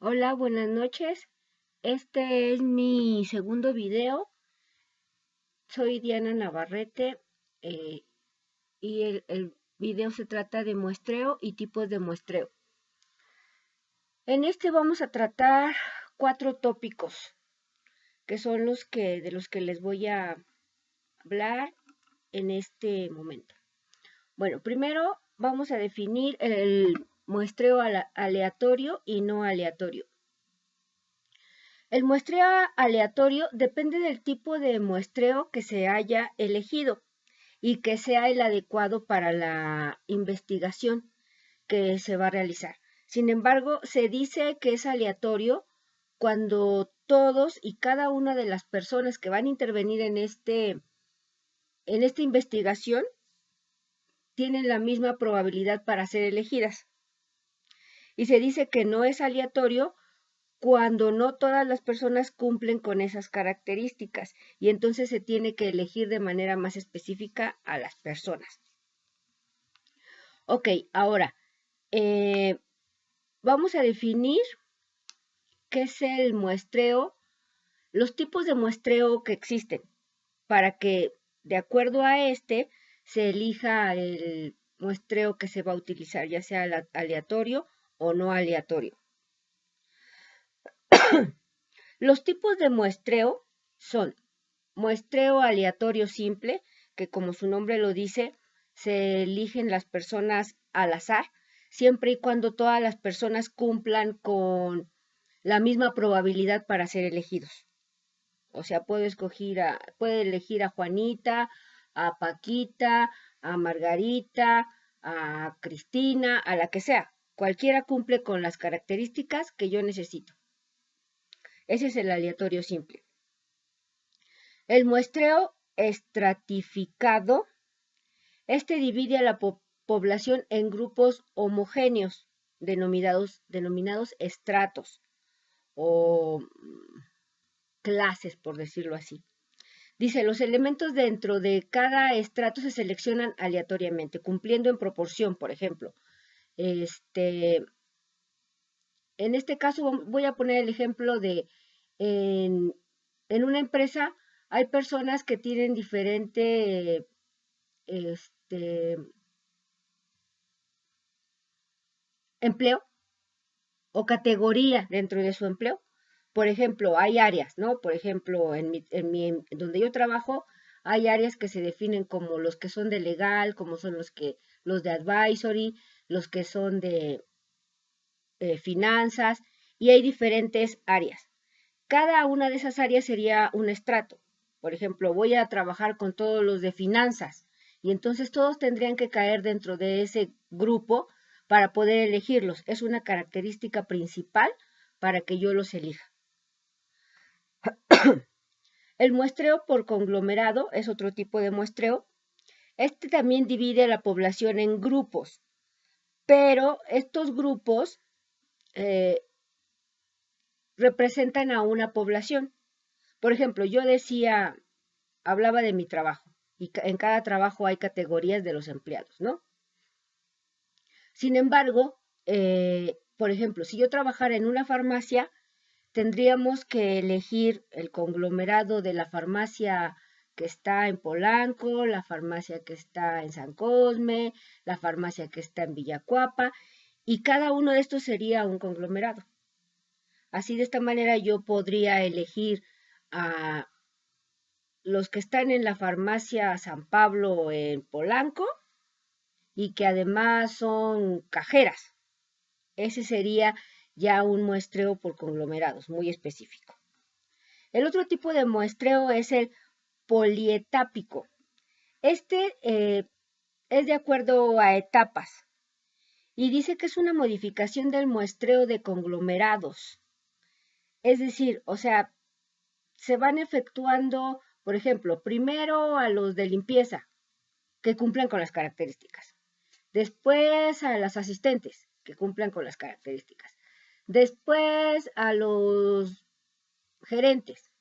Hola, buenas noches. Este es mi segundo video. Soy Diana Navarrete y el video se trata de muestreo y tipos de muestreo. En este vamos a tratar 4 tópicos que son de los que les voy a hablar en este momento. Bueno, primero vamos a definir el muestreo aleatorio y no aleatorio. El muestreo aleatorio depende del tipo de muestreo que se haya elegido y que sea el adecuado para la investigación que se va a realizar. Sin embargo, se dice que es aleatorio cuando todos y cada una de las personas que van a intervenir en esta investigación tienen la misma probabilidad para ser elegidas. Y se dice que no es aleatorio cuando no todas las personas cumplen con esas características y entonces se tiene que elegir de manera más específica a las personas. Ok, ahora vamos a definir qué es el muestreo, los tipos de muestreo que existen para que de acuerdo a se elija el muestreo que se va a utilizar, ya sea aleatorio o no aleatorio. Los tipos de muestreo son muestreo aleatorio simple, que como su nombre lo dice, se eligen las personas al azar, siempre y cuando todas las personas cumplan con la misma probabilidad para ser elegidos. O sea, puede elegir a Juanita, a Paquita, a Margarita, a Cristina, a la que sea. Cualquiera cumple con las características que yo necesito. Ese es el aleatorio simple. El muestreo estratificado, divide a la población en grupos homogéneos, denominados estratos o clases, por decirlo así. Dice, los elementos dentro de cada estrato se seleccionan aleatoriamente, cumpliendo en proporción, por ejemplo. En este caso voy a poner el ejemplo de en una empresa hay personas que tienen diferente empleo o categoría dentro de su empleo. Por ejemplo, hay áreas, ¿no? Por ejemplo, donde yo trabajo, hay áreas que se definen como los que son de legal, como son los de advisory, los que son de finanzas, y hay diferentes áreas. Cada una de esas áreas sería un estrato. Por ejemplo, voy a trabajar con todos los de finanzas, y entonces todos tendrían que caer dentro de ese grupo para poder elegirlos. Es una característica principal para que yo los elija. El muestreo por conglomerado es otro tipo de muestreo. También divide a la población en grupos, pero estos grupos representan a una población. Por ejemplo, hablaba de mi trabajo, y en cada trabajo hay categorías de los empleados, ¿no? Sin embargo, por ejemplo, si yo trabajara en una farmacia, tendríamos que elegir el conglomerado de la farmacia que está en Polanco, la farmacia que está en San Cosme, la farmacia que está en Villacuapa, y cada uno de estos sería un conglomerado. Así, de esta manera yo podría elegir a los que están en la farmacia San Pablo en Polanco y que además son cajeras. Ese sería ya un muestreo por conglomerados muy específico. El otro tipo de muestreo es el polietápico. Es de acuerdo a etapas y dice que es una modificación del muestreo de conglomerados. Es decir, o sea, se van efectuando, por ejemplo, primero a los de limpieza, que cumplan con las características. Después a las asistentes, que cumplan con las características. Después a los gerentes.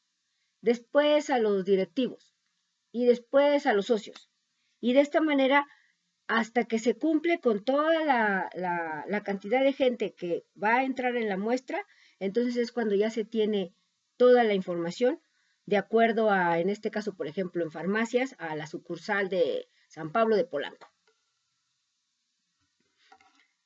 Después a los directivos. Y después a los socios. Y de esta manera, hasta que se cumple con toda la cantidad de gente que va a entrar en la muestra, Entonces es cuando ya se tiene toda la información de acuerdo a, en este caso, por ejemplo, en farmacias, a la sucursal de San Pablo de Polanco.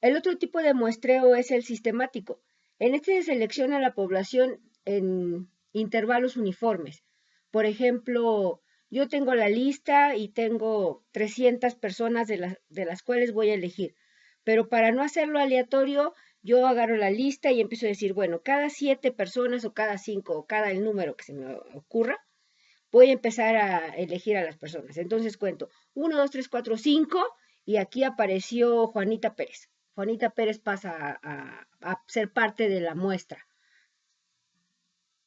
El otro tipo de muestreo es el sistemático. En este se selecciona la población en intervalos uniformes. Por ejemplo, yo tengo la lista y tengo 300 personas de las cuales voy a elegir. Pero para no hacerlo aleatorio, yo agarro la lista y empiezo a decir, bueno, cada 7 personas o cada 5 o cada el número que se me ocurra, voy a empezar a elegir a las personas. Entonces cuento 1, 2, 3, 4, 5 y aquí apareció Juanita Pérez. Juanita Pérez pasa a ser parte de la muestra.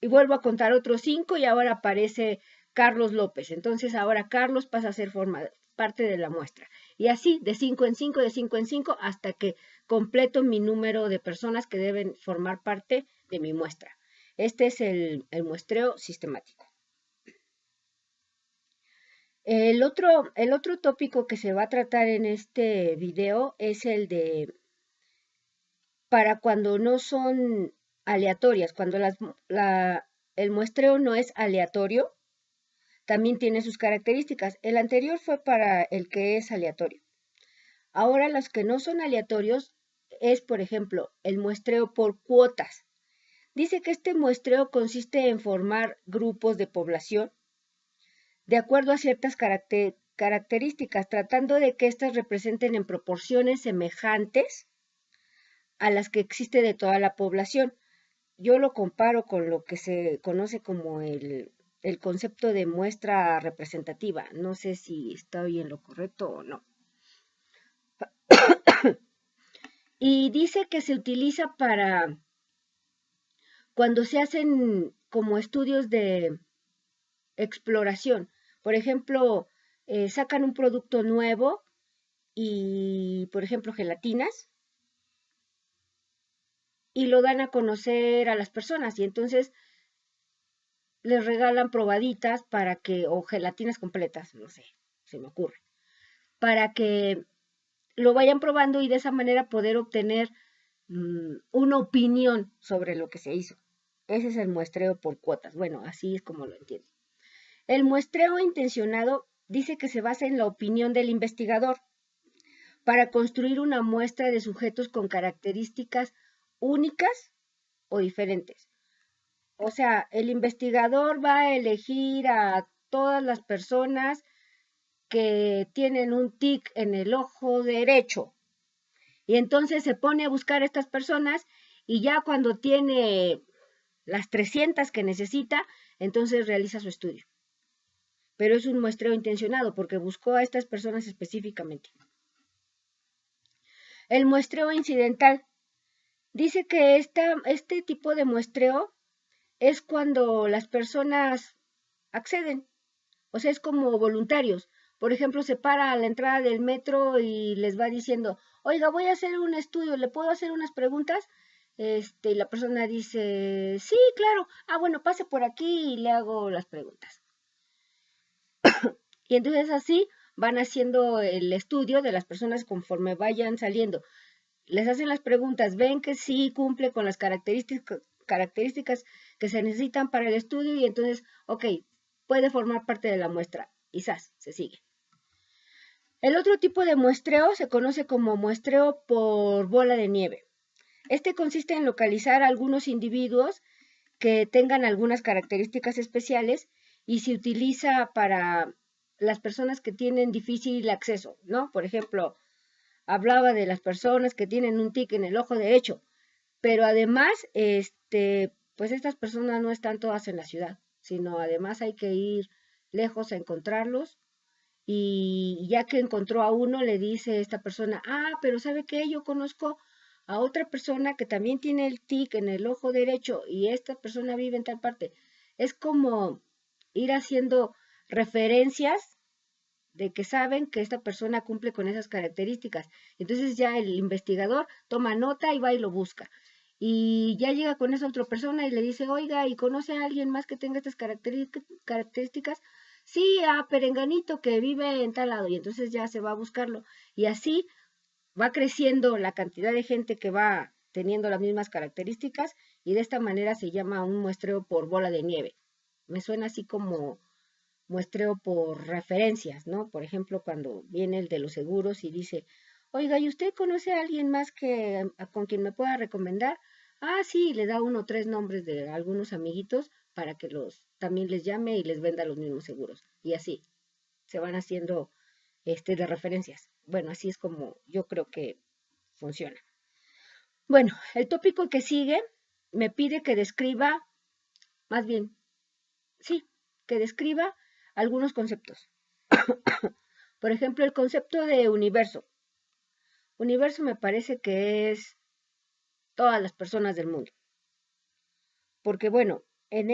Y vuelvo a contar otros 5 y ahora aparece Carlos López. Entonces ahora Carlos pasa a ser parte de la muestra. Y así, de 5 en 5, de 5 en 5, hasta que completo mi número de personas que deben formar parte de mi muestra. Este es el muestreo sistemático. El otro tópico que se va a tratar en este video es el de para cuando no son aleatorias, cuando el muestreo no es aleatorio, también tiene sus características. El anterior fue para el que es aleatorio. Ahora los que no son aleatorios es, por ejemplo, el muestreo por cuotas. Dice que este muestreo consiste en formar grupos de población de acuerdo a ciertas características, tratando de que éstas representen en proporciones semejantes a las que existe de toda la población. Yo lo comparo con lo que se conoce como el concepto de muestra representativa. No sé si estoy en lo correcto o no. Y dice que se utiliza para cuando se hacen como estudios de exploración. Por ejemplo, sacan un producto nuevo y, por ejemplo, gelatinas, y lo dan a conocer a las personas y entonces les regalan probaditas para que, o gelatinas completas, no sé, se me ocurre, para que lo vayan probando y de esa manera poder obtener una opinión sobre lo que se hizo. Ese es el muestreo por cuotas. Bueno, así es como lo entiendo. El muestreo intencionado dice que se basa en la opinión del investigador para construir una muestra de sujetos con características únicas o diferentes. O sea, el investigador va a elegir a todas las personas que tienen un tic en el ojo derecho. Y entonces se pone a buscar a estas personas y ya cuando tiene las 300 que necesita, entonces realiza su estudio. Pero es un muestreo intencionado porque buscó a estas personas específicamente. El muestreo incidental. Dice que este tipo de muestreo es cuando las personas acceden, o sea, es como voluntarios. Por ejemplo, se para a la entrada del metro y les va diciendo, oiga, voy a hacer un estudio, ¿le puedo hacer unas preguntas? Y la persona dice, sí, claro, bueno, pase por aquí y le hago las preguntas. Y entonces así van haciendo el estudio de las personas conforme vayan saliendo. Les hacen las preguntas, ven que sí cumple con las características que se necesitan para el estudio y entonces, ok, puede formar parte de la muestra. Y se sigue. El otro tipo de muestreo se conoce como muestreo por bola de nieve. Este consiste en localizar algunos individuos que tengan algunas características especiales y se utiliza para las personas que tienen difícil acceso, ¿no? Por ejemplo, hablaba de las personas que tienen un tic en el ojo derecho, pero además, pues estas personas no están todas en la ciudad, sino además hay que ir lejos a encontrarlos y ya que encontró a uno le dice esta persona, pero ¿sabe qué? Yo conozco a otra persona que también tiene el tic en el ojo derecho y esta persona vive en tal parte. Es como ir haciendo referencias de que saben que esta persona cumple con esas características. Entonces ya el investigador toma nota y va y lo busca. Y ya llega con esa otra persona y le dice, oiga, ¿y conoce a alguien más que tenga estas características? Sí, a Perenganito que vive en tal lado. Y entonces ya se va a buscarlo. Y así va creciendo la cantidad de gente que va teniendo las mismas características y de esta manera se llama un muestreo por bola de nieve. Me suena así como muestreo por referencias, ¿no? Por ejemplo, cuando viene el de los seguros y dice, oiga, ¿y usted conoce a alguien más con quien me pueda recomendar? Ah, sí, le da 1 o 3 nombres de algunos amiguitos para que también les llame y les venda los mismos seguros. Y así se van haciendo de referencias. Bueno, así es como yo creo que funciona. Bueno, el tópico que sigue me pide que describa, más bien, sí, que describa algunos conceptos. Por ejemplo, el concepto de universo. Universo me parece que es todas las personas del mundo. Porque bueno, en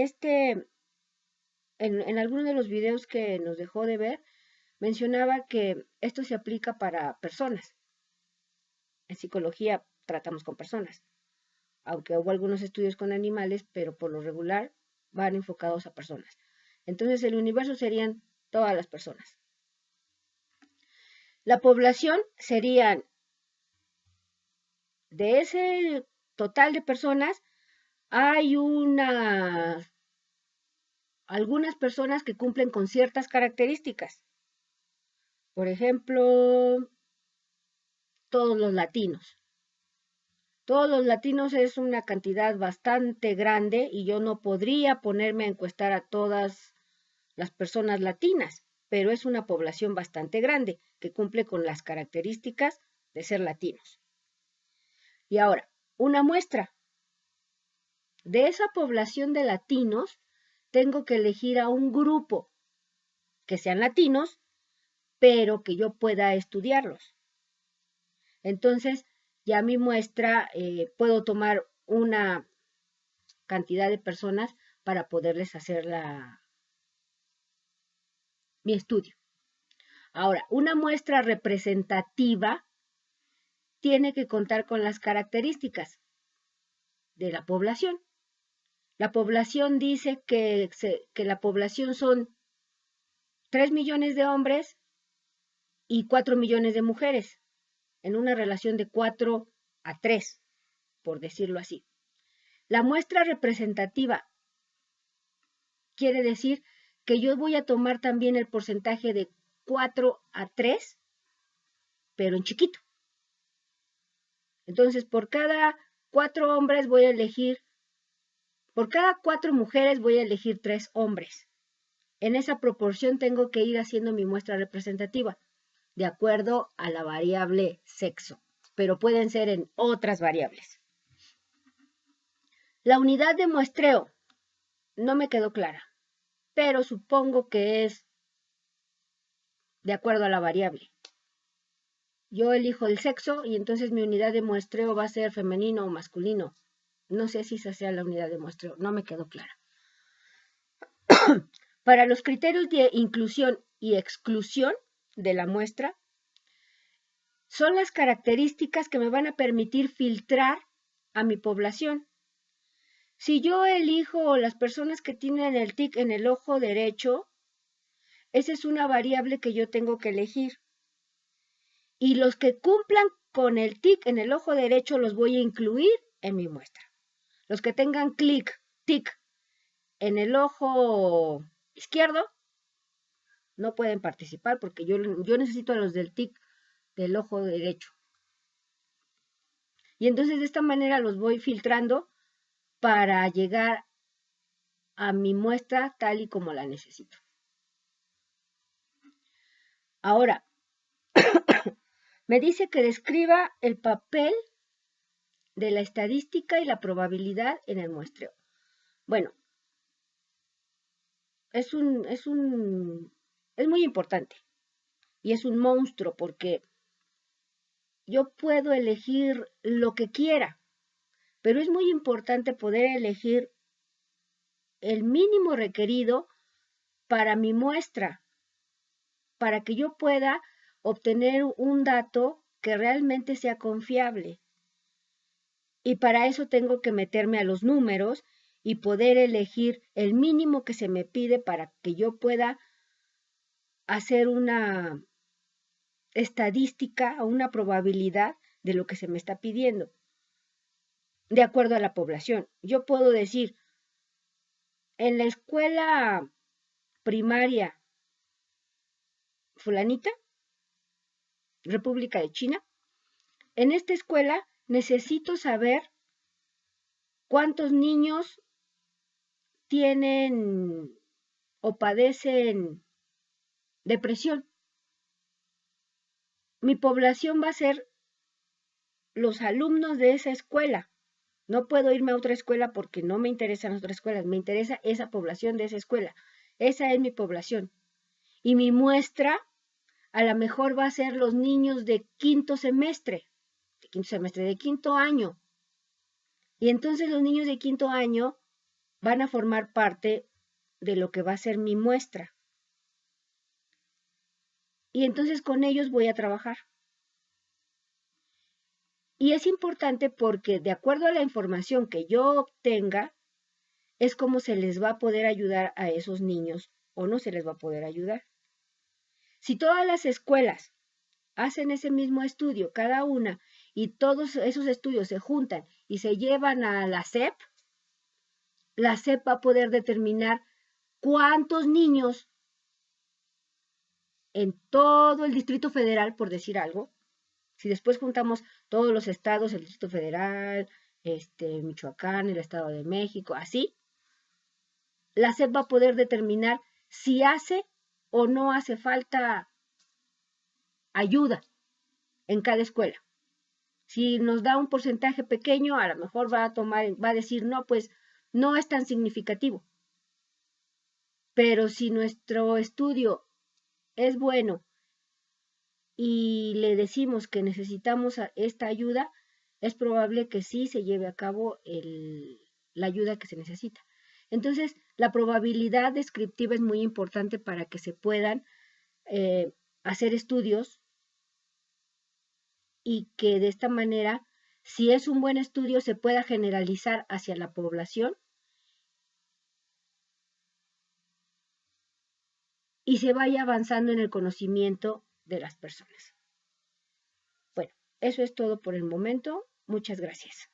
alguno de los videos que nos dejó de ver, mencionaba que esto se aplica para personas. En psicología tratamos con personas, aunque hubo algunos estudios con animales, pero por lo regular van enfocados a personas. Entonces el universo serían todas las personas. La población serían, de ese total de personas, hay algunas personas que cumplen con ciertas características. Por ejemplo, todos los latinos. Todos los latinos es una cantidad bastante grande y yo no podría ponerme a encuestar a todas las personas latinas, pero es una población bastante grande que cumple con las características de ser latinos. Y ahora, una muestra. De esa población de latinos, tengo que elegir a un grupo que sean latinos, pero que yo pueda estudiarlos. Entonces, ya mi muestra, puedo tomar una cantidad de personas para poderles hacer mi estudio. Ahora, una muestra representativa tiene que contar con las características de la población. La población dice que la población son 3 millones de hombres y 4 millones de mujeres, en una relación de 4 a 3, por decirlo así. La muestra representativa quiere decir que yo voy a tomar también el porcentaje de 4 a 3, pero en chiquito. Entonces, por cada 4 hombres voy a elegir, por cada 4 mujeres voy a elegir 3 hombres. En esa proporción tengo que ir haciendo mi muestra representativa, de acuerdo a la variable sexo, pero pueden ser en otras variables. La unidad de muestreo no me quedó clara, pero supongo que es de acuerdo a la variable. Yo elijo el sexo y entonces mi unidad de muestreo va a ser femenino o masculino. No sé si esa sea la unidad de muestreo, no me quedó clara. Para los criterios de inclusión y exclusión de la muestra, son las características que me van a permitir filtrar a mi población. Si yo elijo las personas que tienen el tic en el ojo derecho, esa es una variable que yo tengo que elegir. Y los que cumplan con el tic en el ojo derecho los voy a incluir en mi muestra. Los que tengan tic en el ojo izquierdo no pueden participar porque yo necesito a los del tic del ojo derecho. Y entonces de esta manera los voy filtrando para llegar a mi muestra tal y como la necesito. Ahora, me dice que describa el papel de la estadística y la probabilidad en el muestreo. Bueno, es muy importante y es un monstruo porque yo puedo elegir lo que quiera, pero es muy importante poder elegir el mínimo requerido para mi muestra, para que yo pueda obtener un dato que realmente sea confiable. Y para eso tengo que meterme a los números y poder elegir el mínimo que se me pide para que yo pueda hacer una estadística o una probabilidad de lo que se me está pidiendo. de acuerdo a la población. Yo puedo decir, en la escuela primaria fulanita, República de China, en esta escuela necesito saber cuántos niños tienen o padecen depresión. Mi población va a ser los alumnos de esa escuela. No puedo irme a otra escuela porque no me interesan otras escuelas, me interesa esa población de esa escuela. Esa es mi población. Y mi muestra a lo mejor va a ser los niños de quinto semestre, de quinto año. Y entonces los niños de quinto año van a formar parte de lo que va a ser mi muestra. Y entonces con ellos voy a trabajar. Y es importante porque de acuerdo a la información que yo obtenga, es como se les va a poder ayudar a esos niños o no se les va a poder ayudar. Si todas las escuelas hacen ese mismo estudio, cada una, y todos esos estudios se juntan y se llevan a la SEP va a poder determinar cuántos niños en todo el Distrito Federal, por decir algo, si después juntamos todos los estados, el Distrito Federal, Michoacán, el Estado de México, así, la SEP va a poder determinar si hace o no hace falta ayuda en cada escuela. Si nos da un porcentaje pequeño, a lo mejor va a decir, no, pues no es tan significativo. Pero si nuestro estudio es bueno y le decimos que necesitamos esta ayuda, es probable que sí se lleve a cabo la ayuda que se necesita. Entonces, la probabilidad descriptiva es muy importante para que se puedan hacer estudios y que de esta manera, si es un buen estudio, se pueda generalizar hacia la población y se vaya avanzando en el conocimiento de las personas. Bueno, eso es todo por el momento. Muchas gracias.